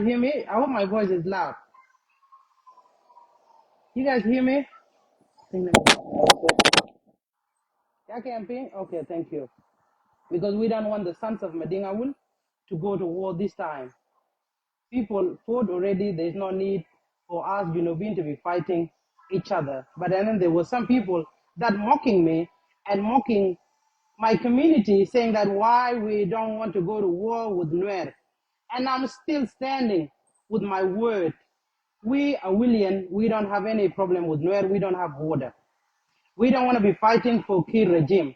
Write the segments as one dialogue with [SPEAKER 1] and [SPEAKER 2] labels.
[SPEAKER 1] hear me? I hope my voice is loud. You guys hear me? Yeah, camping? Okay, thank you. Because we don't want the sons of Madingawul to go to war this time. People fought already. There's no need for us, to be fighting each other. But then there were some people that mocking me and mocking my community, saying that why we don't want to go to war with Nuer. And I'm still standing with my word. We are William. We don't have any problem with Nuer. We don't have border. We don't want to be fighting for Kir regime.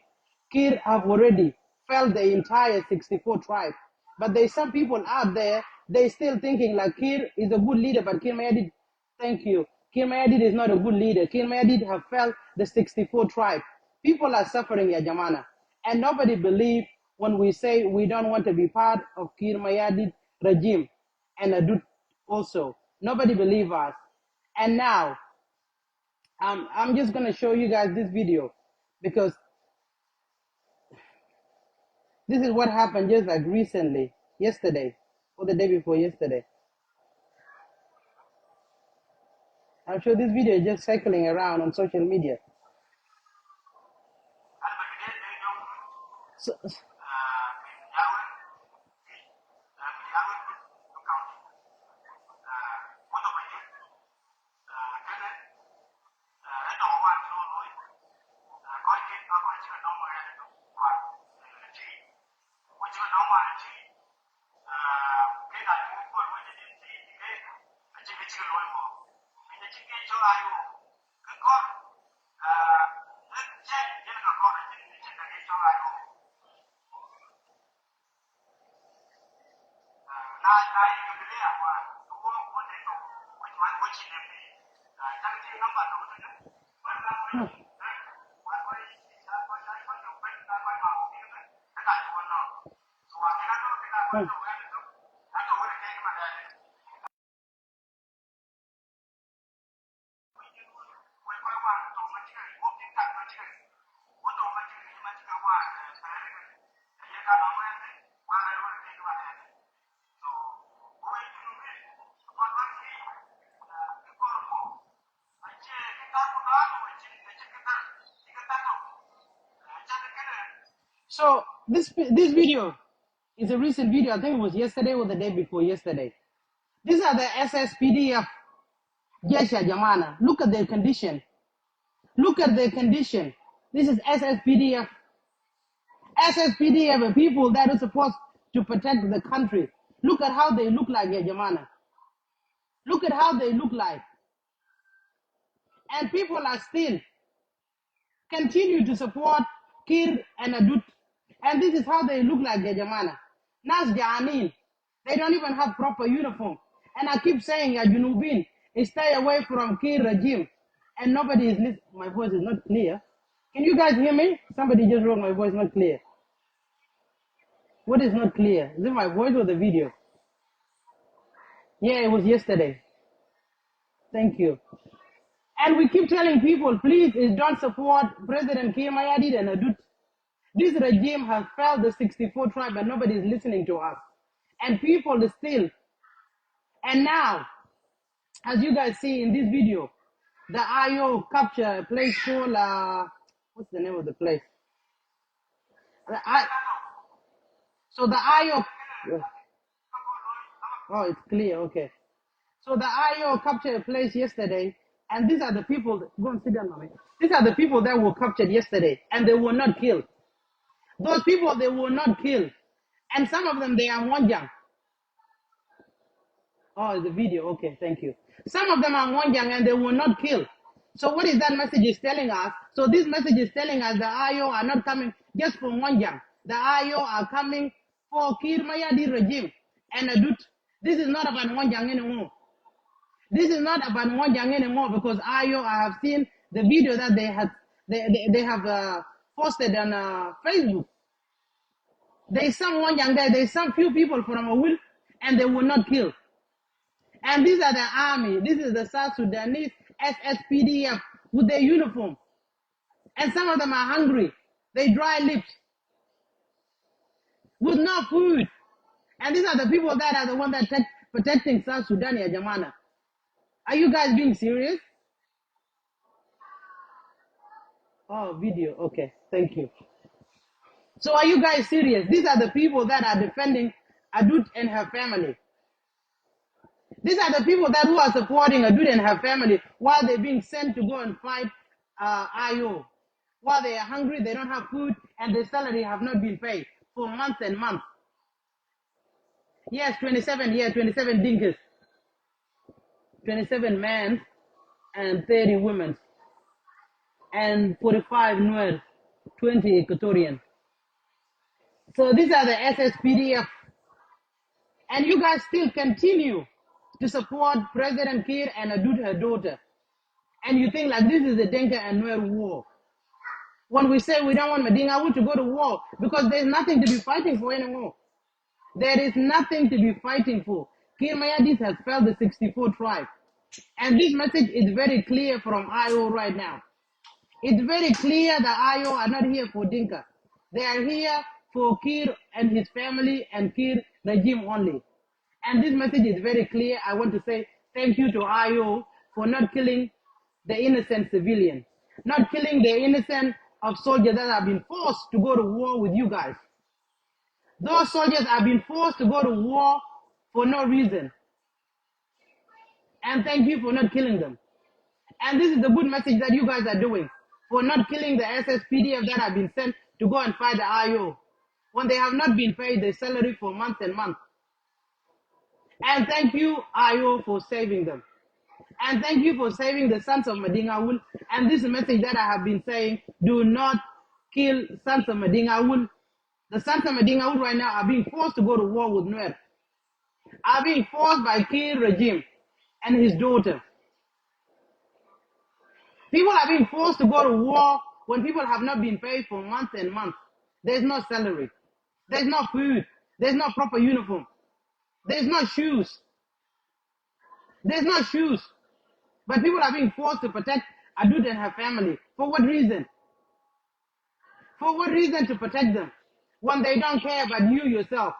[SPEAKER 1] Kir have already felled the entire 64 tribe. But there's some people out there, they still thinking like Kir is a good leader, but Kir Mayadid, thank you. Kir Mayadid is not a good leader. Kir Mayadid have felled the 64 tribe. People are suffering, ya Jamana. And nobody believe when we say we don't want to be part of Kir Mayadid regime and Adut also. Nobody believe us. And now, I'm just gonna show you guys this video because this is what happened just like recently, yesterday, or the day before yesterday. I'm sure this video is just circling around on social media. So, so this video is a recent video. I think it was yesterday or the day before yesterday. These are the SSPDF Jesha Jamana. Look at their condition. Look at their condition. This is SSPDF. SSPDF are people that are supposed to protect the country. Look at how they look like, Jamana. Look at how they look like. And people are still continue to support Kir and Adut. And this is how they look like, Jamana. Nas Janin. They don't even have proper uniform. And I keep saying, Junubin, stay away from Kir regime. And nobody is listening. My voice is not clear. Can you guys hear me? Somebody just wrote my voice not clear. What is not clear? Is it my voice or the video? Yeah, it was yesterday. Thank you. And we keep telling people, please don't support President Kir Mayadid and Adut. This regime has failed the 64 tribe and nobody is listening to us. And people are still. And now, as you guys see in this video, the IO capture a place called, what's the name of the place? So the IO, oh, it's clear, okay. So the IO captured a place yesterday, and these are the people, go and sit down, mommy. These are the people that were captured yesterday, and they were not killed. Those people, they were not killed. And some of them, they are Wanjang. Oh, the video, okay, thank you. Some of them are Wanjang, and they were not killed. So what is that message is telling us? So this message is telling us the IO are not coming just for Wanjang. The IO are coming for Kir Mayadi regime and Adut. This is not about Wanjang anymore. This is not about Wanjang anymore because IO, I have seen the video that they have posted on Facebook. There's some Wanjang there, there's some few people from a will, and they were not killed. And these are the army. This is the South Sudanese SSPDF with their uniform. And some of them are hungry. They dry lips with no food. And these are the people that are the ones that protecting South Sudan, ya Jamana. Are you guys being serious? Oh, video. Okay, thank you. So are you guys serious? These are the people that are defending Adut and her family. These are the people that who are supporting Adut and her family while they're being sent to go and fight IO. While they are hungry, they don't have food, and their salary have not been paid for months and months. Yes, 27, yeah, 27 dinkas, 27 men and 30 women, and 45 Nuer, 20 Equatorian. So these are the SSPDF. And you guys still continue to support President Kiir and Adut, her daughter. And you think like this is the Denka and Nuer war. When we say we don't want Madinga to go to war, because there's nothing to be fighting for anymore. There is nothing to be fighting for. Kiir Mayadis has failed the 64 tribe. And this message is very clear from IO right now. It's very clear that IO are not here for Dinka. They are here for Kiir and his family and Kiir regime only. And this message is very clear. I want to say thank you to IO for not killing the innocent civilians, not killing the innocent of soldiers that have been forced to go to war with you guys. Those soldiers have been forced to go to war for no reason. And thank you for not killing them. And this is the good message that you guys are doing for not killing the SSPDF that have been sent to go and fight the IO when they have not been paid their salary for months and months. And thank you, IO, for saving them. And thank you for saving the sons of Madinga. And this message that I have been saying, do not kill sons of Madinga. The sons of Madinga right now are being forced to go to war with Nuer, are being forced by Kiir regime and his daughter. People are being forced to go to war when people have not been paid for months and months. There's no salary. There's no food. There's no proper uniform. There's no shoes. There's no shoes. But people are being forced to protect Adut and her family. For what reason? For what reason to protect them when they don't care about you yourself?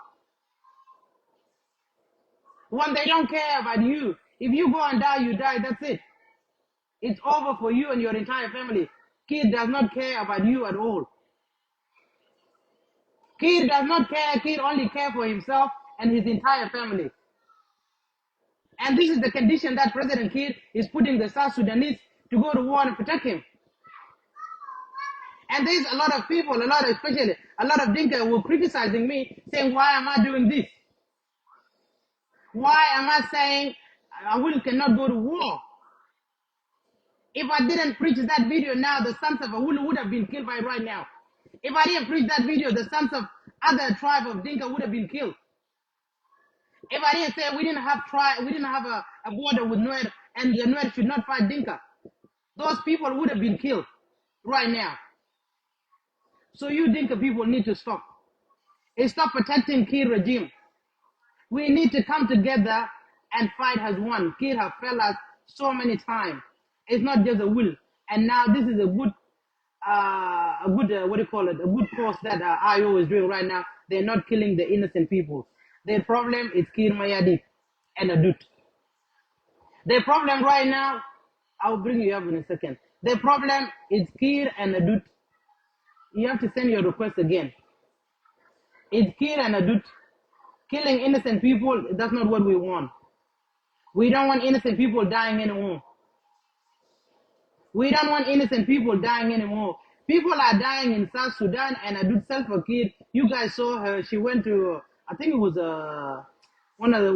[SPEAKER 1] When they don't care about you. If you go and die, you die. That's it. It's over for you and your entire family. Kiir does not care about you at all. Kiir does not care. Kiir only cares for himself and his entire family. And this is the condition that President Kiir is putting the South Sudanese to go to war and protect him. And there's a lot of people, especially a lot of Dinka who are criticizing me, saying, why am I doing this? Why am I saying I cannot go to war? If I didn't preach that video now, the sons of Awulu would have been killed by right now. If I didn't preach that video, the sons of other tribe of Dinka would have been killed. If I didn't say we didn't have a border with Nuer and the Nuer should not fight Dinka, those people would have been killed right now. So you Dinka people need to stop. Stop protecting Kiir regime. We need to come together and fight as one. Kiir has failed us so many times. It's not just a will. And now this is a good what do you call it? A good cause that IO is doing right now. They're not killing the innocent people. Their problem is Kiir Mayadi and Adut. Their problem right now, I'll bring you up in a second. Their problem is Kiir and Adut. You have to send your request again. It's Kiir and Adut. Killing innocent people, that's not what we want. We don't want innocent people dying anymore. We don't want innocent people dying anymore. People are dying in South Sudan and Adut Self-Fakir. You guys saw her. She went to, I think it was one of the